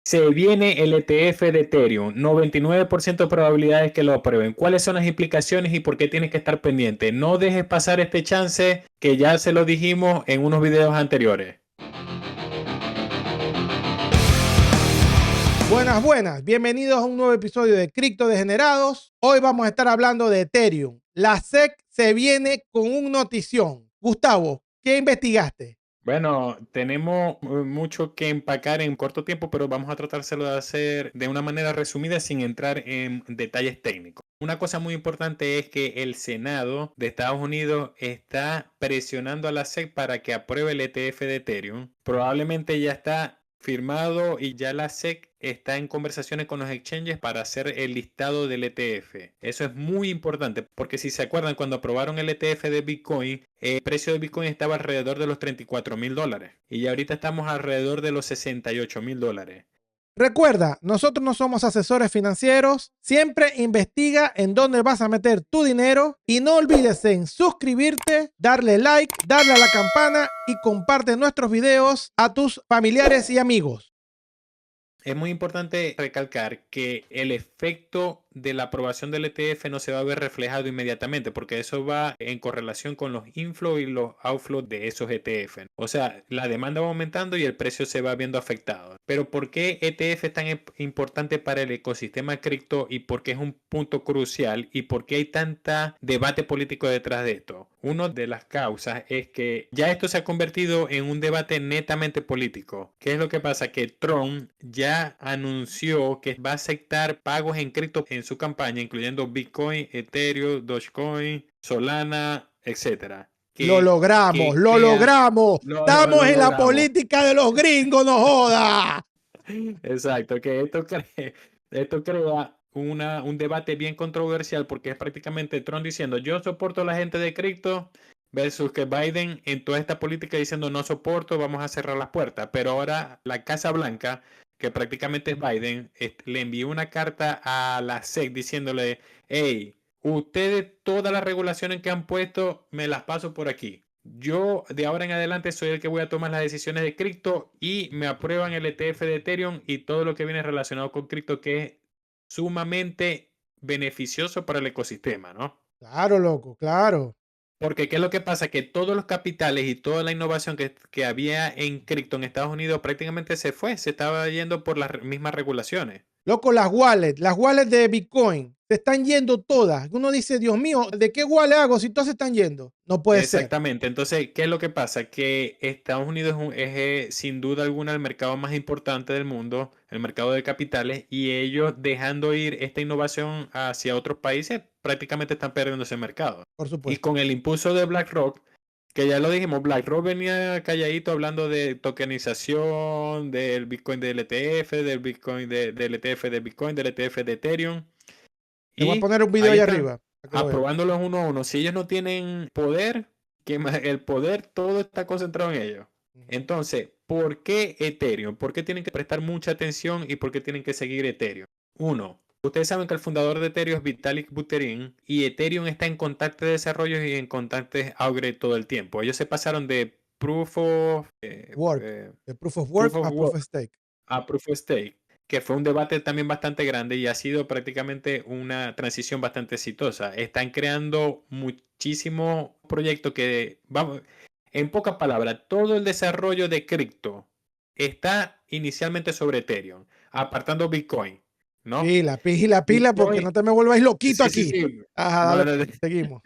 Se viene el ETF de Ethereum, 99% de probabilidades que lo aprueben. ¿Cuáles son las implicaciones y por qué tienes que estar pendiente? No dejes pasar este chance que ya se lo dijimos en unos videos anteriores. Buenas, buenas. Bienvenidos a un nuevo episodio de Cripto Degenerados. Hoy vamos a estar hablando de Ethereum. La SEC se viene con un notición. Gustavo, ¿qué investigaste? Bueno, tenemos mucho que empacar en corto tiempo, pero vamos a tratárselo de hacer de una manera resumida sin entrar en detalles técnicos. Una cosa muy importante es que el Senado de Estados Unidos está presionando a la SEC para que apruebe el ETF de Ethereum. Probablemente ya está firmado y ya la SEC está en conversaciones con los exchanges para hacer el listado del ETF. Eso es muy importante porque si se acuerdan cuando aprobaron el ETF de Bitcoin, el precio de Bitcoin estaba alrededor de los $34,000 y ya ahorita estamos alrededor de los $68,000. Recuerda, nosotros no somos asesores financieros. Siempre investiga en dónde vas a meter tu dinero y no olvides en suscribirte, darle like, darle a la campana y comparte nuestros videos a tus familiares y amigos. Es muy importante recalcar que el efecto de la aprobación del ETF no se va a ver reflejado inmediatamente porque eso va en correlación con los inflows y los outflows de esos ETF. O sea, la demanda va aumentando y el precio se va viendo afectado. Pero ¿por qué ETF es tan importante para el ecosistema cripto y por qué es un punto crucial y por qué hay tanta debate político detrás de esto? Una de las causas es que ya esto se ha convertido en un debate netamente político. ¿Qué es lo que pasa? Que Trump ya anunció que va a aceptar pagos en cripto en su campaña, incluyendo Bitcoin, Ethereum, Dogecoin, Solana, etcétera. Lo Que, logramos, que lo crea, logramos. Estamos lo en la logramos. política de los gringos, no joda. Exacto, que esto crea un debate bien controversial porque es prácticamente Trump diciendo yo soporto a la gente de cripto versus que Biden en toda esta política diciendo no soporto, vamos a cerrar las puertas. Pero ahora la Casa Blanca, que prácticamente es Biden, le envió una carta a la SEC diciéndole, hey, ustedes todas las regulaciones que han puesto me las paso por aquí. Yo de ahora en adelante soy el que voy a tomar las decisiones de cripto y me aprueban el ETF de Ethereum y todo lo que viene relacionado con cripto que es sumamente beneficioso para el ecosistema, ¿no? Claro, loco, claro. Porque ¿qué es lo que pasa? Que todos los capitales y toda la innovación que había en cripto en Estados Unidos prácticamente se estaba yendo por las mismas regulaciones. Loco, las wallets de Bitcoin, se están yendo todas. Uno dice, Dios mío, ¿de qué wallet hago si todas se están yendo? No puede ser. Exactamente. Entonces, ¿qué es lo que pasa? Que Estados Unidos sin duda alguna el mercado más importante del mundo, el mercado de capitales, y ellos dejando ir esta innovación hacia otros países, prácticamente están perdiendo ese mercado. Por Y supuesto. con el impulso de BlackRock, que ya lo dijimos, BlackRock venía calladito hablando de tokenización, del Bitcoin del ETF, del ETF de Bitcoin, del ETF de Ethereum. Te voy a Y poner un video ahí ahí están arriba para que lo veas. aprobándolos uno a uno. Si ellos no tienen poder, el poder todo está concentrado en ellos. Entonces, ¿por qué Ethereum? ¿Por qué tienen que prestar mucha atención y por qué tienen que seguir Ethereum? Uno, ustedes saben que el fundador de Ethereum es Vitalik Buterin y Ethereum está en constante desarrollo y en constante upgrade todo el tiempo. Ellos se pasaron de Work. De Proof of proof Work of a Proof work of Stake. a Proof of Stake, que fue un debate también bastante grande y ha sido prácticamente una transición bastante exitosa. Están creando muchísimos proyectos que, vamos, en pocas palabras, todo el desarrollo de cripto está inicialmente sobre Ethereum, apartando Bitcoin, ¿no? Pila, pila, pila, porque Bitcoin, no te me vuelvas loquito sí, sí, aquí. sí. Ajá, No, dale, no, pues, seguimos.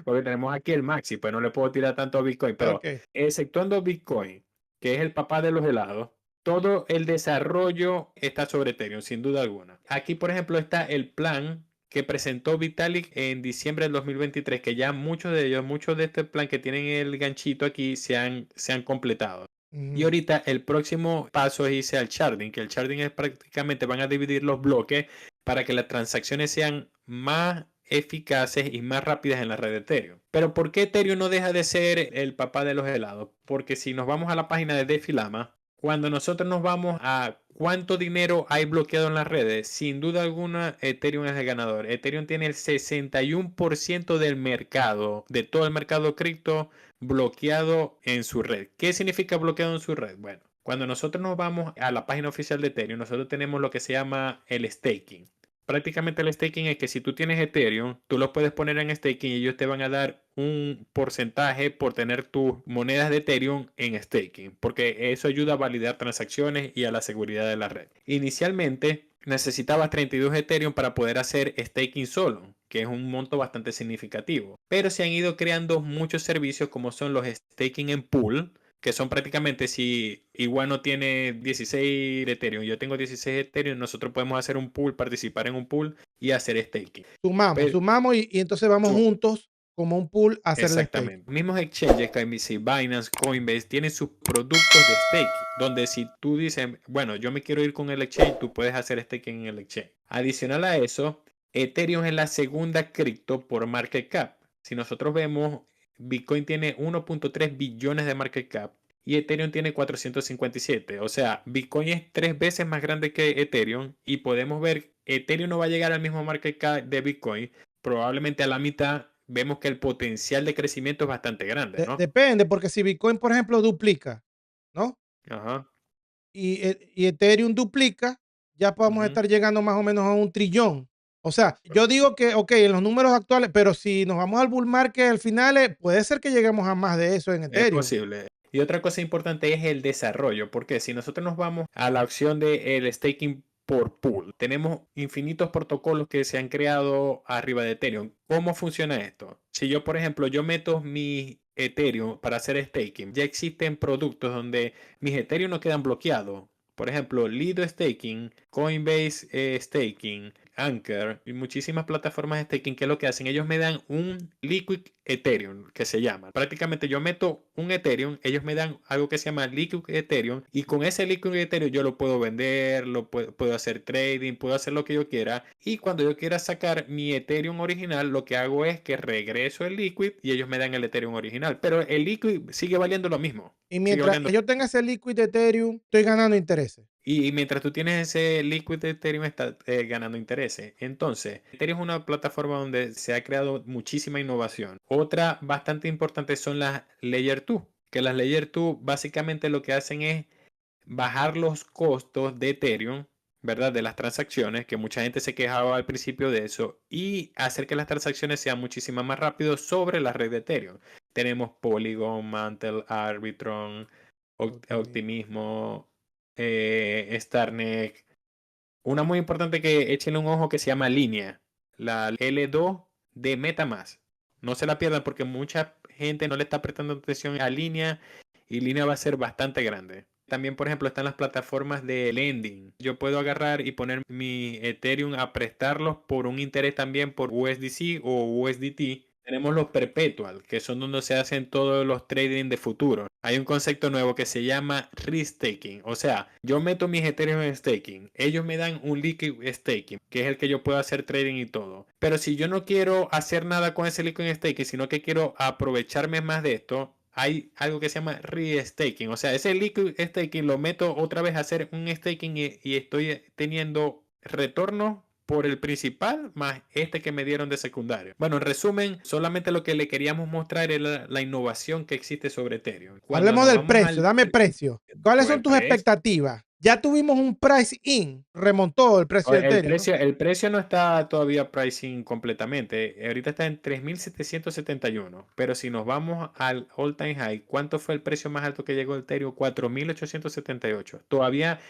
porque tenemos aquí el Maxi, pues no le puedo tirar tanto a Bitcoin, pero Ok. exceptuando Bitcoin, que es el papá de los helados, todo el desarrollo está sobre Ethereum, sin duda alguna. Aquí, por ejemplo, está el plan que presentó Vitalik en diciembre del 2023, que ya muchos de ellos, muchos de este plan que tienen el ganchito aquí, se han completado. Y Ujú. ahorita el próximo paso es irse al sharding, que el sharding es prácticamente van a dividir los bloques para que las transacciones sean más eficaces y más rápidas en la red de Ethereum. Pero ¿por qué Ethereum no deja de ser el papá de los helados? Porque si nos vamos a la página de Defilama, cuando nosotros nos vamos a cuánto dinero hay bloqueado en las redes, sin duda alguna Ethereum es el ganador. Ethereum tiene el 61% del mercado, de todo el mercado cripto bloqueado en su red. ¿Qué significa bloqueado en su red? Bueno, Cuando nosotros nos vamos a la página oficial de Ethereum, nosotros tenemos lo que se llama el staking. Prácticamente el staking es que si tú tienes Ethereum, tú lo puedes poner en staking y ellos te van a dar un porcentaje por tener tus monedas de Ethereum en staking, porque eso ayuda a validar transacciones y a la seguridad de la red. Inicialmente necesitabas 32 Ethereum para poder hacer staking solo, que es un monto bastante significativo. Pero se han ido creando muchos servicios como son los staking en pool, que son prácticamente si Iguano tiene 16 Ethereum, yo tengo 16 Ethereum, nosotros podemos hacer un pool, participar en un pool y hacer staking. Sumamos, Pero, sumamos y entonces vamos juntos como un pool a hacer el exactamente. staking. Mismos exchanges, KBC, Binance, Coinbase, tienen sus productos de staking, donde si tú dices, bueno, yo me quiero ir con el exchange, tú puedes hacer staking en el exchange. Adicional a eso, Ethereum es la segunda cripto por market cap. Si nosotros vemos, Bitcoin tiene 1.3 billones de market cap y Ethereum tiene 457. O sea, Bitcoin es 3 veces más grande que Ethereum y podemos ver, Ethereum no va a llegar al mismo market cap de Bitcoin, probablemente a la mitad. Vemos que el potencial de crecimiento es bastante grande, ¿no? Depende, porque si Bitcoin, por ejemplo, duplica, ¿no? Ajá. Y Ethereum duplica, ya podemos Ujú. estar llegando más o menos a 1 trillón. O sea, yo digo que, ok, en los números actuales, pero si nos vamos al bull market al final, puede ser que lleguemos a más de eso en Es Ethereum. posible. Y otra cosa importante es el desarrollo, porque si nosotros nos vamos a la opción de el staking por pool, tenemos infinitos protocolos que se han creado arriba de Ethereum. ¿Cómo funciona esto? Si yo, por ejemplo, yo meto mi Ethereum para hacer staking, ya existen productos donde mis Ethereum no quedan bloqueados. Por ejemplo, Lido Staking, Coinbase Staking, Anchor y muchísimas plataformas de staking, que es lo que hacen, ellos me dan un liquid Ethereum que se llama. Prácticamente yo meto un Ethereum, ellos me dan algo que se llama liquid Ethereum y con ese liquid Ethereum yo lo puedo vender, puedo hacer trading, puedo hacer lo que yo quiera y cuando yo quiera sacar mi Ethereum original, lo que hago es que regreso el liquid y ellos me dan el Ethereum original, pero el liquid sigue valiendo lo mismo. Y Sigue mientras valiendo. yo tenga ese liquid de Ethereum, estoy ganando intereses. Y mientras tú tienes ese liquid de Ethereum, está ganando intereses. Entonces, Ethereum es una plataforma donde se ha creado muchísima innovación. Otra bastante importante son las Layer 2, que las Layer 2 básicamente lo que hacen es bajar los costos de Ethereum, ¿verdad? De las transacciones, que mucha gente se quejaba al principio de eso, y hacer que las transacciones sean muchísimo más rápido sobre la red de Ethereum. Tenemos Polygon, Mantle, Arbitrum, Optimismo, Starneck. Una muy importante que échenle un ojo que se llama Línea, la L2 de MetaMask. No se la pierdan porque mucha gente no le está prestando atención a Línea y Línea va a ser bastante grande. También, por ejemplo, están las plataformas de lending. Yo puedo agarrar y poner mi Ethereum a prestarlos por un interés también por USDC o USDT. Tenemos los perpetual, que son donde se hacen todos los trading de futuro. Hay un concepto nuevo que se llama restaking. O sea, yo meto mis Ethereum en staking. Ellos me dan un liquid staking, que es el que yo puedo hacer trading y todo. Pero si yo no quiero hacer nada con ese liquid staking, sino que quiero aprovecharme más de esto, hay algo que se llama restaking. O sea, ese liquid staking lo meto otra vez a hacer un staking y estoy teniendo retorno por el principal más este que me dieron de secundario. Bueno, en resumen, solamente lo que le queríamos mostrar es la innovación que existe sobre Ethereum. Cuando Hablemos nos del vamos precio, al dame precio. ¿Cuáles son el tus precio, expectativas? Ya tuvimos un price in, remontó el precio de el Ethereum, ¿no? precio, el precio no está todavía pricing completamente. Ahorita está en 3.771. Pero si nos vamos al all time high, ¿cuánto fue el precio más alto que llegó el Ethereum? 4.878. Todavía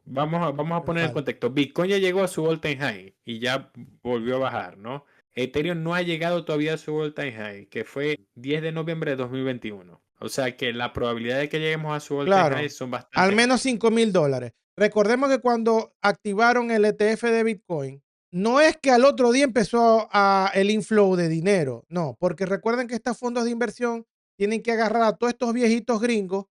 vamos a Me poner en falta. contexto. Bitcoin ya llegó a su all time high y ya volvió a bajar, ¿no? Ethereum no ha llegado todavía a su all time high, que fue 10 de noviembre de 2021. O sea que la probabilidad de que lleguemos a su all time high Claro, son al bastante menos altas. $5,000. Recordemos que cuando activaron el ETF de Bitcoin, no es que al otro día empezó el inflow de dinero, no, porque recuerden que estos fondos de inversión tienen que agarrar a todos estos viejitos gringos,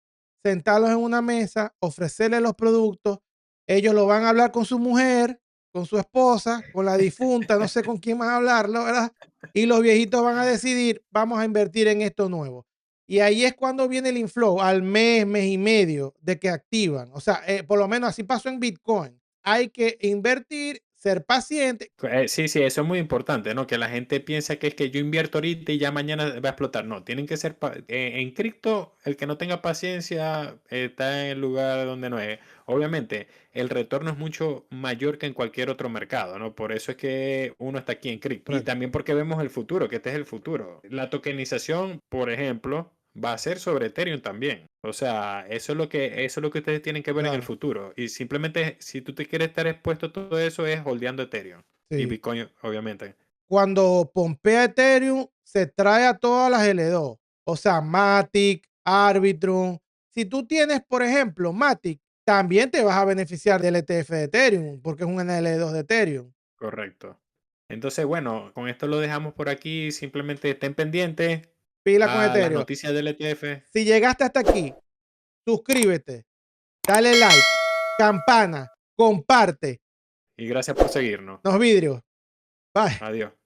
sentarlos en una mesa, ofrecerles los productos, ellos lo van a hablar con su mujer, con su esposa, con la difunta, no sé con quién más hablarlo, ¿verdad? Y los viejitos van a decidir, vamos a invertir en esto nuevo. Y ahí es cuando viene el inflow, al mes, mes y medio de que activan. O sea, por lo menos así pasó en Bitcoin. Hay que invertir, ser paciente. Sí, sí, eso es muy importante, ¿no? Que la gente piensa que es que yo invierto ahorita y ya mañana va a explotar. No, tienen que ser en cripto, el que no tenga paciencia está en el lugar donde no es. Obviamente, el retorno es mucho mayor que en cualquier otro mercado, ¿no? Por eso es que uno está aquí en cripto. Y Correcto. también porque vemos el futuro, que este es el futuro. La tokenización, por ejemplo, va a ser sobre Ethereum también. O sea, eso es lo que ustedes tienen que ver en el Claro, futuro. Y simplemente, si tú te quieres estar expuesto a todo eso, es holdeando Ethereum. Y sí. Bitcoin, obviamente. Cuando pompea Ethereum, se trae a todas las L2. O sea, Matic, Arbitrum. Si tú tienes, por ejemplo, Matic, también te vas a beneficiar del ETF de Ethereum, porque es un L2 de Ethereum. Correcto. Entonces, bueno, con esto lo dejamos por aquí. Simplemente estén pendientes Pila con a las Ethereum. noticias del ETF. Si llegaste hasta aquí, suscríbete, dale like, campana, comparte Y gracias por seguirnos. los vidrios. Bye. Adiós.